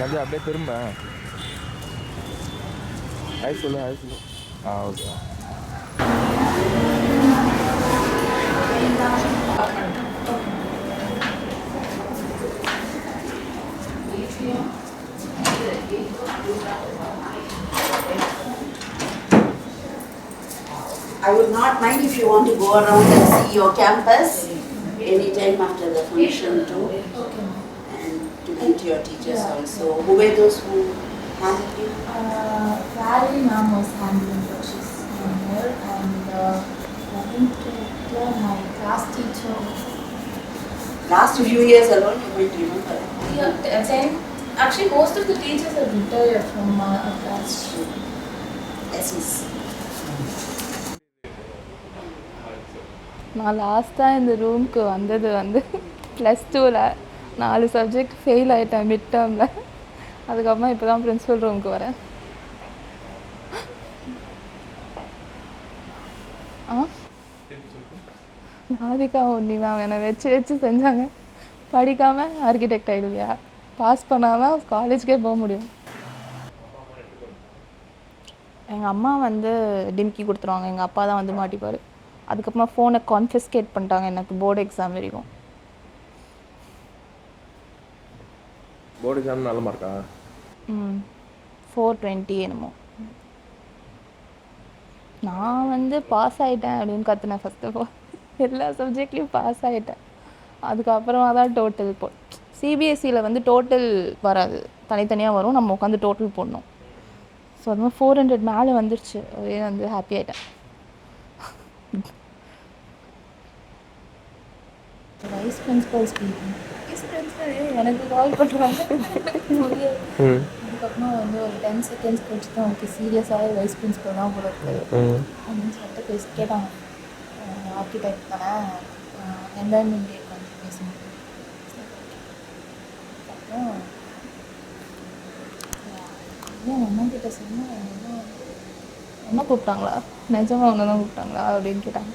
நம்பி அப்படியே திரும்ப சொல்லு okay. I would not mind if you want to go around and see your campus anytime after the function too, and to meet your teachers also. Who were those who handled you? Valerie ma'am was handling the she's here, and I think my class teacher. Last few years alone, you might remember. Yeah, actually most of the teachers have retired from our class. Yes, miss. நான் லாஸ்ட்டாக இந்த ரூமுக்கு வந்தது வந்து +2ல் 4 subject fail ஆகிட்டேன் mid டேர்மில். அதுக்கப்புறமா இப்போ தான் பிரின்ஸிபல் ரூமுக்கு வரேன். ராதிகா ஒன்னி மேம் என்னை வச்சு செஞ்சாங்க. படிக்காமல் ஆர்கிடெக்ட் ஆகிடுவியா, பாஸ் பண்ணாமல் காலேஜ்க்கே போக முடியும். எங்கள் அம்மா வந்து டிம்கி கொடுத்துருவாங்க, எங்கள் அப்பா தான் வந்து மாட்டிப்பார். அதுக்கப்புறமா ஃபோனை கான்ஃபிஸ்கேட் பண்ணிட்டாங்க எனக்கு போர்டு எக்ஸாம் வரைக்கும். போர்டு எக்ஸாம் நல்ல மார்க்கா? 420 என்னமோ. நான் வந்து பாஸ் ஆகிட்டேன் அப்படின்னு கற்றுனேன். ஃபஸ்ட் ஆஃப் ஆல் எல்லா சப்ஜெக்ட்லேயும் பாஸ் ஆகிட்டேன். அதுக்கப்புறமா தான் டோட்டல் சிபிஎஸ்சியில் வந்து டோட்டல் வராது, தனித்தனியாக வரும். நம்ம உட்காந்து டோட்டல் போடணும். ஸோ அது மாதிரி 400 மேலே வந்துருச்சு. அதே வந்து ஹாப்பி ஆகிட்டேன். வைஸ் பிரின்சிபல் எனக்கு கால் பண்ணுறாங்க. அதுக்கப்புறமா வந்து ஒரு 10 செகண்ட்ஸ் கழிச்சு தான் ஓகே சீரியஸாக வைஸ் பிரின்சிபல் தான் போல இருக்குது அப்படின்னு சொல்லிட்டு கேட்டாங்க. ஆர்கிடெக்ட் தானே, என்வாயன்மெண்ட் டே கொஞ்சம் பேசணும். அப்புறம் என் அம்மா கிட்ட சொன்னால் என்ன கூப்பிட்டாங்களா, நிஜமாக ஒன்று தான் கூப்பிட்டாங்களா அப்படின்னு கேட்டாங்க.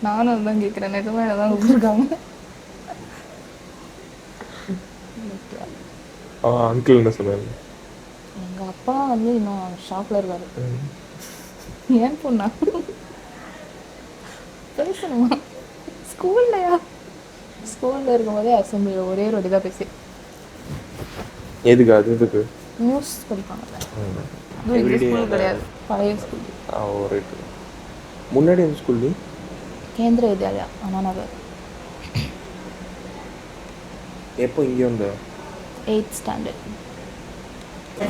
நானும் அதுதான் கேட்குறேன், நிஜமாக என்ன தான் கூப்பிட்டுருக்காங்க. அங்கிள் என்ன சொன்னாங்க? எங்கள் அப்பா வந்து இன்னும் ஷாப்பில் இருக்காரு. ஏன் பொண்ணா பேசணுமா? ஸ்கூல்லையா? ஸ்கூலில் இருக்கும்போதே அசம்பிளியில் ஒரே ஒரு தான் பேசி. எதுக்கு அது எதுக்கு? நியூஸ் படிப்பாங்கல்ல. ஸ்கூல் கிடையாது, பழைய ஸ்கூல். ரைட்டு. முன்னாடி எந்த ஸ்கூல்? கேந்திர வித்யாலயா, அண்ணா நகர். எப்போ இங்கே வந்த? 8th standard.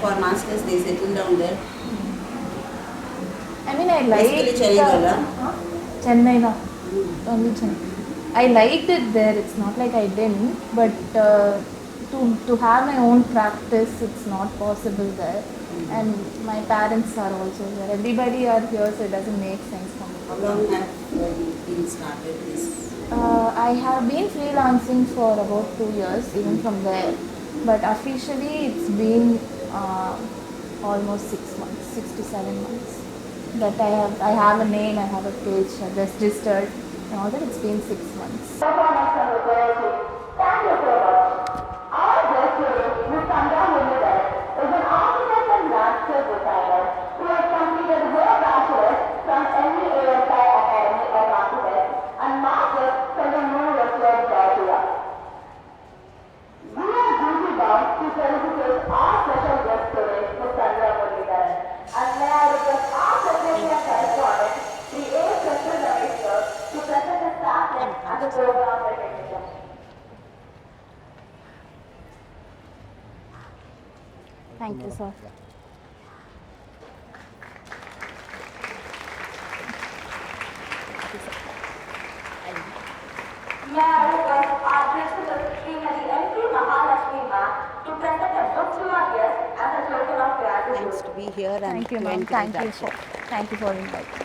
For masters, they settled down there. I mean, I liked Chennai தான். Only Chennai. I liked it there. It's not like I didn't, but to have my own practice, it's not possible there. And my parents are also here. Everybody are here, so it doesn't make sense for me. How long have you been started this? I have been freelancing for about 2 years, even from there. But officially, it's been almost 6 months, 6 to 7 months. That I have a name, I have a page, I've registered, and all that. It's been 6 months. Thank you so much. Our guest today, Ms. Sandhya Mulligan, is an architect and landscape designer who has completed her bachelor's from MEASI Academy of Architects and master's from the University of Georgia. We are duty bound to felicitate our special guest today, Ms. Sandhya Mulligan, and may I request our secretary and correspondent, the A. Central Director, to present the staff name and the program recognition. Thank you, sir. May I request our principal, Srimati M.P. Mahalakshmi ma'am, to present a book to our guests as a token of gratitude. Thanks to be here and Thank you, to ma'am. encourage Thank you for inviting.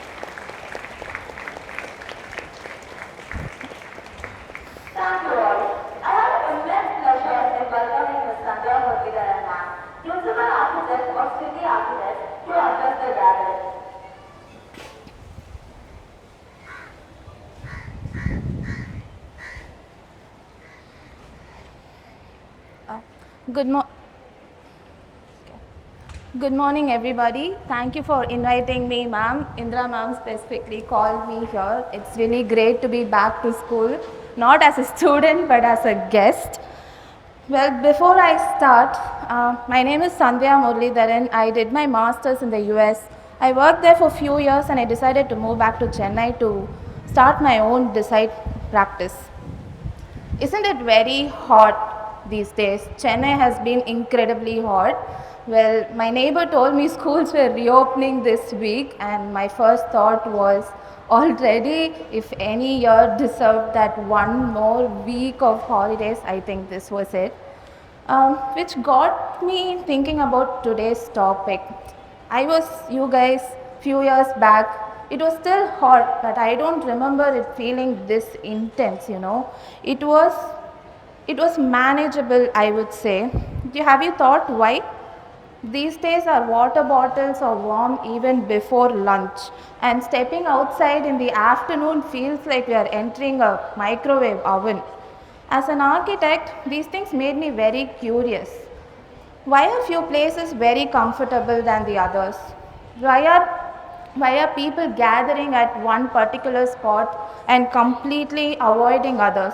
Thank you all. I have an immense pleasure in welcoming Ms. Sandhya Mulligan ma'am, Principal Architect of Stithi Architects, to address the gathering. Good morning, everybody. Thank you for inviting me, ma'am. Indra ma'am specifically called me here. It's really great to be back to school, not as a student, but as a guest. Well, before I start, my name is Sandhya Muralidharan. I did my master's in the US. I worked there for a few years and I decided to move back to Chennai to start my own design practice. Isn't it very hot these days? Chennai has been incredibly hot. Well, my neighbor told me schools were reopening this week, and my first thought was already, if any year deserved that one more week of holidays, I think this was it. Which got me thinking about today's topic. I was, you guys, few years back, it was still hot, but I don't remember it feeling this intense. It was, it was manageable, I would say. Have you thought why? These days, our water bottles are warm even before lunch, and stepping outside in the afternoon feels like we are entering a microwave oven. As an architect, these things made me very curious. Why are few places very comfortable than the others? Why are, why are people gathering at one particular spot and completely avoiding others?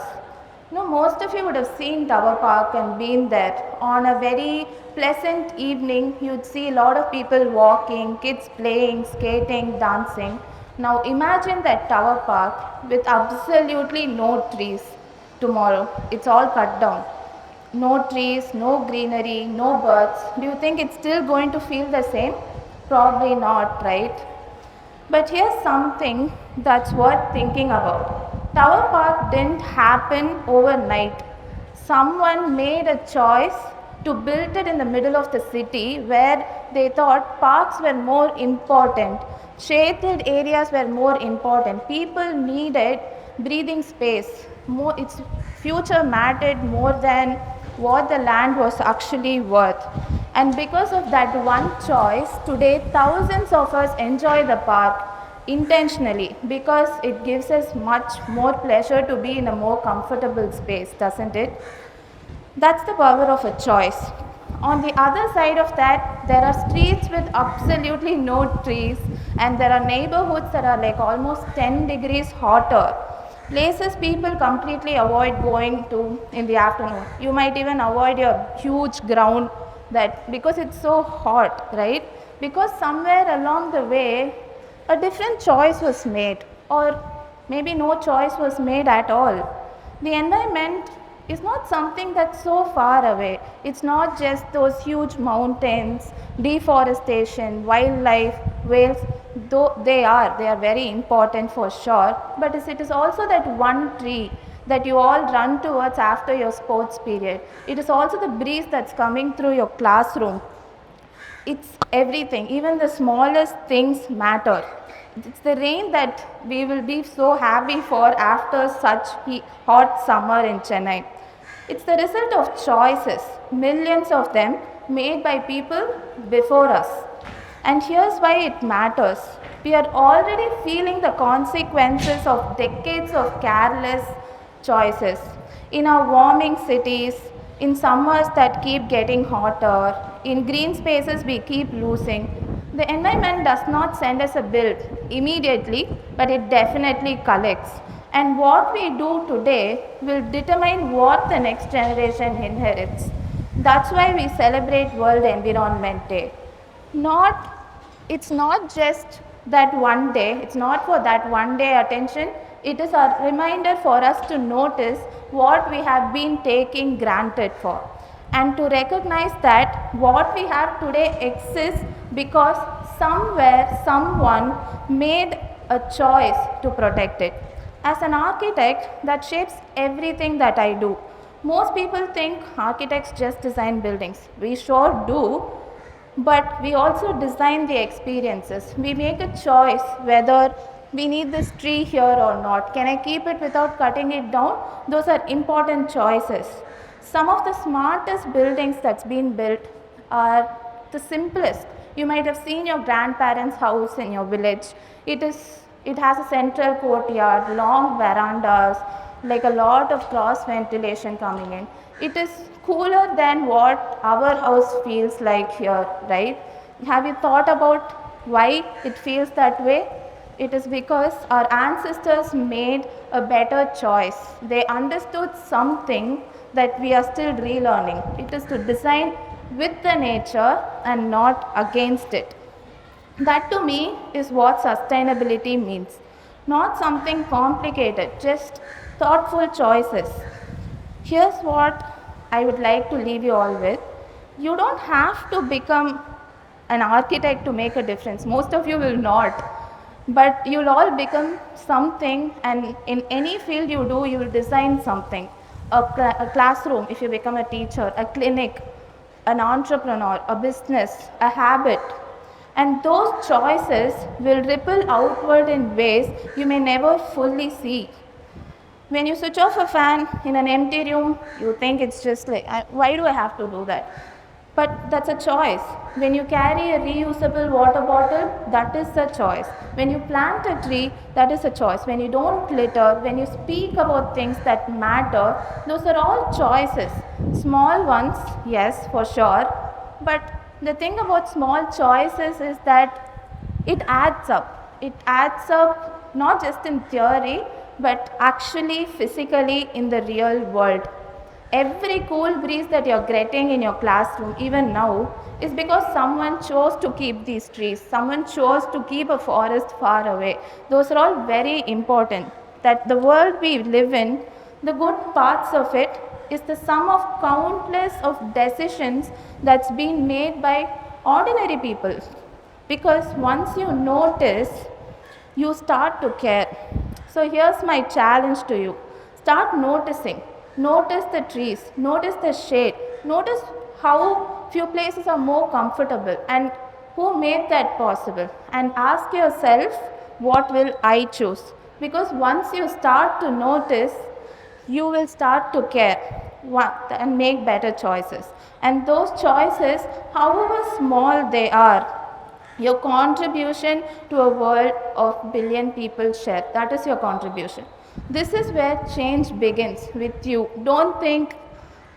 Most of you would have seen Tower Park and been there. On a very pleasant evening, you'd see a lot of people walking, kids playing, skating, dancing. Now imagine that Tower Park with absolutely no trees tomorrow. It's all cut down. No trees, no greenery, no birds. Do you think it's still going to feel the same? Probably not, right? But here's something that's worth thinking about. Tower Park didn't happen overnight. Someone made a choice to build it in the middle of the city where they thought parks were more important, shaded areas were more important. People needed breathing space. Its future mattered more than what the land was actually worth. And because of that one choice, today thousands of us enjoy the park intentionally because it gives us much more pleasure to be in a more comfortable space, doesn't it? That's the power of a choice. On the other side of that, there are streets with absolutely no trees, and there are neighborhoods that are like almost 10 degrees hotter. Places people completely avoid going to in the afternoon. You might even avoid your huge ground that because it's so hot, right? Because somewhere along the way, a different choice was made, or maybe no choice was made at all. The environment is not something that's so far away. It's not just those huge mountains, deforestation, wildlife, whales, though they are very important for sure, but it is also that one tree that you all run towards after your sports period. It is also the breeze that's coming through your classroom. It's everything, even the smallest things matter. It's the rain that we will be so happy for after such hot summer in Chennai. It's the result of choices, millions of them made by people before us. And here's why it matters. We are already feeling the consequences of decades of careless choices. In our warming cities, in summers that keep getting hotter, in green spaces we keep losing. The environment does not send us a bill immediately, but it definitely collects. And what we do today will determine what the next generation inherits. That's why we celebrate World Environment Day. Not, it's not just that one day, it's not for that one day attention, it is a reminder for us to notice what we have been taking granted for and to recognize that what we have today exists because somewhere someone made a choice to protect it. As an architect, that shapes everything that I do. Most people think architects just design buildings. We sure do, but we also design the experiences. We make a choice whether we need this tree here or not. Can I keep it without cutting it down? Those are important choices. Some of the smartest buildings that's been built are the simplest. You might have seen your grandparents' house in your village. It has a central courtyard, long verandas, like a lot of cross ventilation coming in. It is cooler than what our house feels like here, right? Have you thought about why it feels that way? It is because our ancestors made a better choice. They understood something that we are still relearning. It is to design with the nature and not against it. That to me is what sustainability means. Not something complicated, just thoughtful choices. Here's what I would like to leave you all with. You don't have to become an architect to make a difference. Most of you will not. But you'll all become something, and in any field you do, you will design something. A classroom, if you become a teacher, a clinic, an entrepreneur, a business, a habit. And those choices will ripple outward in ways you may never fully see. When you switch off a fan in an empty room, you think it's just like, why do I have to do that? But that's a choice. When you carry a reusable water bottle, that is a choice. When you plant a tree, that is a choice. When you don't litter, when you speak about things that matter, those are all choices. Small ones, yes, for sure. But the thing about small choices is that it adds up. It adds up not just in theory, but actually physically in the real world. Every cool breeze that you're getting in your classroom, even now, is because someone chose to keep these trees. Someone chose to keep a forest far away. Those are all very important. That the world we live in, the good parts of it, is the sum of countless of decisions that's been made by ordinary people. Because once you notice, you start to care. So here's my challenge to you. Start noticing. Notice the trees, notice the shade, notice how few places are more comfortable and who made that possible. And ask yourself, what will I choose? Because once you start to notice, you will start to care and make better choices. And those choices, however small they are, your contribution to a world of billion people share. That is your contribution. This is where change begins with you. Don't think,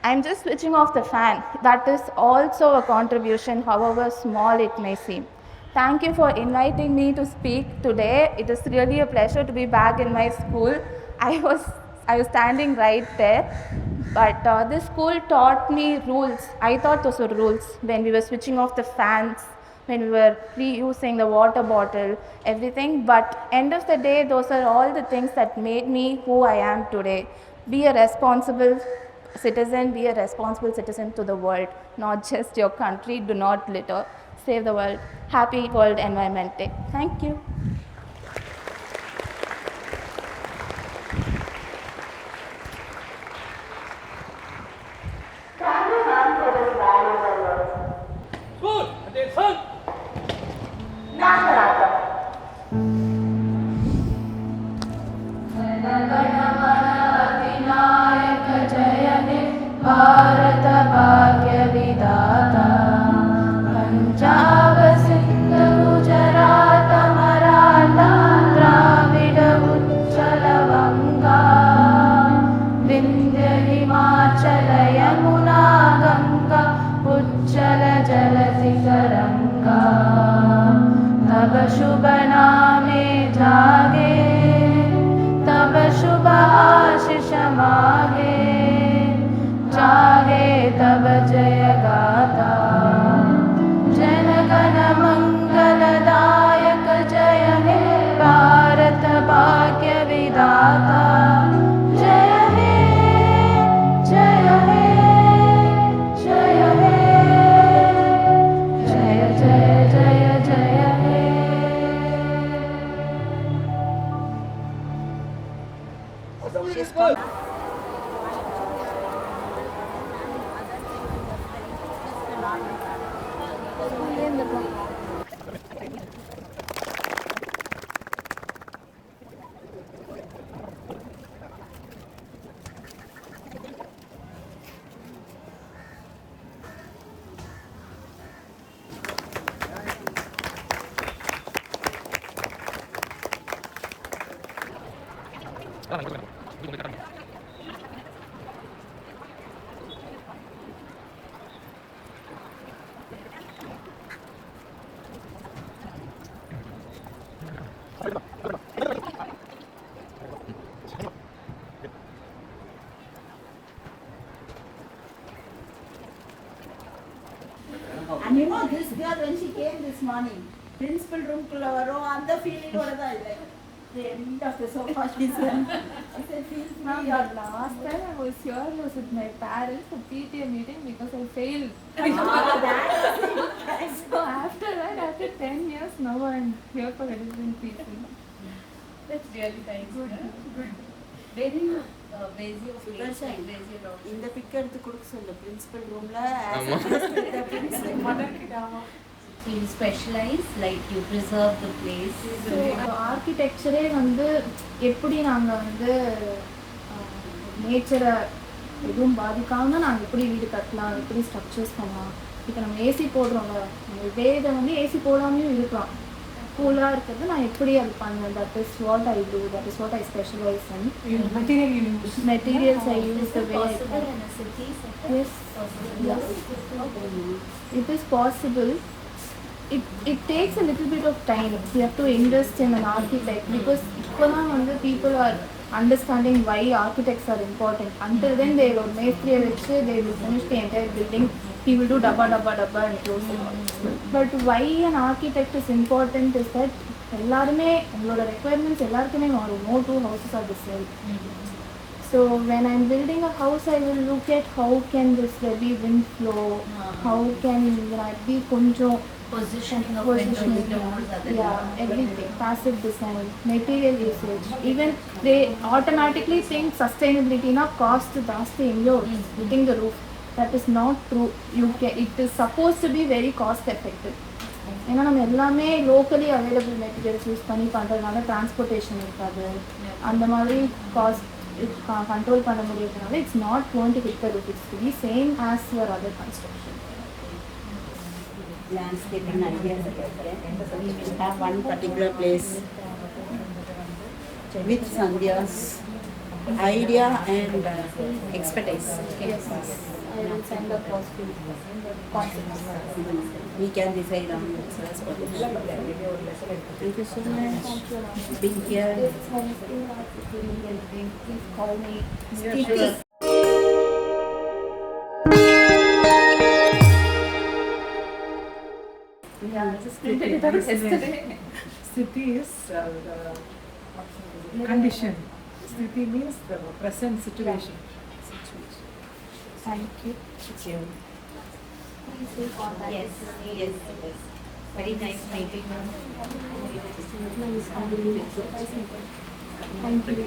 I'm just switching off the fan. That is also a contribution, however small it may seem. Thank you for inviting me to speak today. It is really a pleasure to be back in my school. I was standing right there. But this school taught me rules. I thought those were rules when we were switching off the fans, when we were reusing the water bottle, everything. But end of the day, those are all the things that made me who I am today. Be a responsible citizen to the world, not just your country. Do not litter. Save the world. Happy World Environment Day. Thank you. Thank you, ma'am, for this valuable words. Good. Attention. National anthem. Bharat भाग्य विधाता पंजाब सिंध गुजरात मराठा द्राविड उच्चल गंगा विंध्य हिमाचल यमुना गंगा उच्चल जलधि तरंगा तब शुभ नामे जागे तब शुभ आशीष मागे जागे तब जय गाथा जन गण मंगलदायक जय हे भारत भाग्य विधाता जय हे जय हे जय हे जय जय जय जय हे She's come. And you know this girl when she came this morning, principal room kulla varum and the feeling oda da like the end of the sofa she's in. I said feel Ma'am, free. the last time I was here was with my parents for PTA meeting because I failed. So after that, after 10 years, now I'm here for editing PC. That's really nice. Good, good. Where do you base your place? Sudarshan, Base your office? இந்த pic எடுத்து கொடுக்க சொல்லு principal roomல ஆமா. the principal. So you specialize, like you preserve the place. So ஆர்கிடெக்சரே வந்து எப்படி நாங்கள் வந்து நேச்சரை எதுவும் பாதிக்காமல் நாங்கள் எப்படி வீடு கட்டலாம் எப்படி ஸ்ட்ரக்சர்ஸ் பண்ணலாம். இப்போ நம்ம ஏசி போடுறோம்ல, நம்ம வேதை வந்து ஏசி போடாமையும் இருக்கலாம். கூலாக இருக்கிறது நான் எப்படி அது பண்ணுவேன். That is what I do, that is what I specialise in. Materials I use the way. Possible in a city sector? Yes, yes, it is possible. It takes a little bit of time. You have to invest in an architect because இப்போதான் வந்து people are understanding why architects are important. Until then they will மேஸ்திரியை வச்சு they will finish the entire building. He will do dabba and close it. But why an architect is important is that எல்லாருமே உங்களோட requirements எல்லாருக்குமே மாறும். No two houses are the same. So when I'm building a house, I will look at how can this there be wind flow, how can that be konjam Positioning of positioning, windows, other yeah, everything, passive design, material usage. Even they automatically think sustainability na cost jaasti ingo putting the roof. That is not true. It is supposed to be very cost effective. ஏன்னா நம்ம எல்லாமே locally available materials use பண்ணி பண்ணுறதுனால transportation இருக்காது. அந்த மாதிரி cost control பண்ண முடியறதுனால it's not going to hit the roof. It's to be same as your other construction. Landscaping ideas we will have one particular place with Sandhya's idea and expertise. Yes, I will send the concepts. We can decide on it as well. Thank you so much. Being here. Please call me. Stithi. Yeah, I just printed it out yesterday. Sthiti is the condition. Sthiti means the present situation. Thank you. Please will contact Yes, yes, yes. Very nice meeting. Thank you.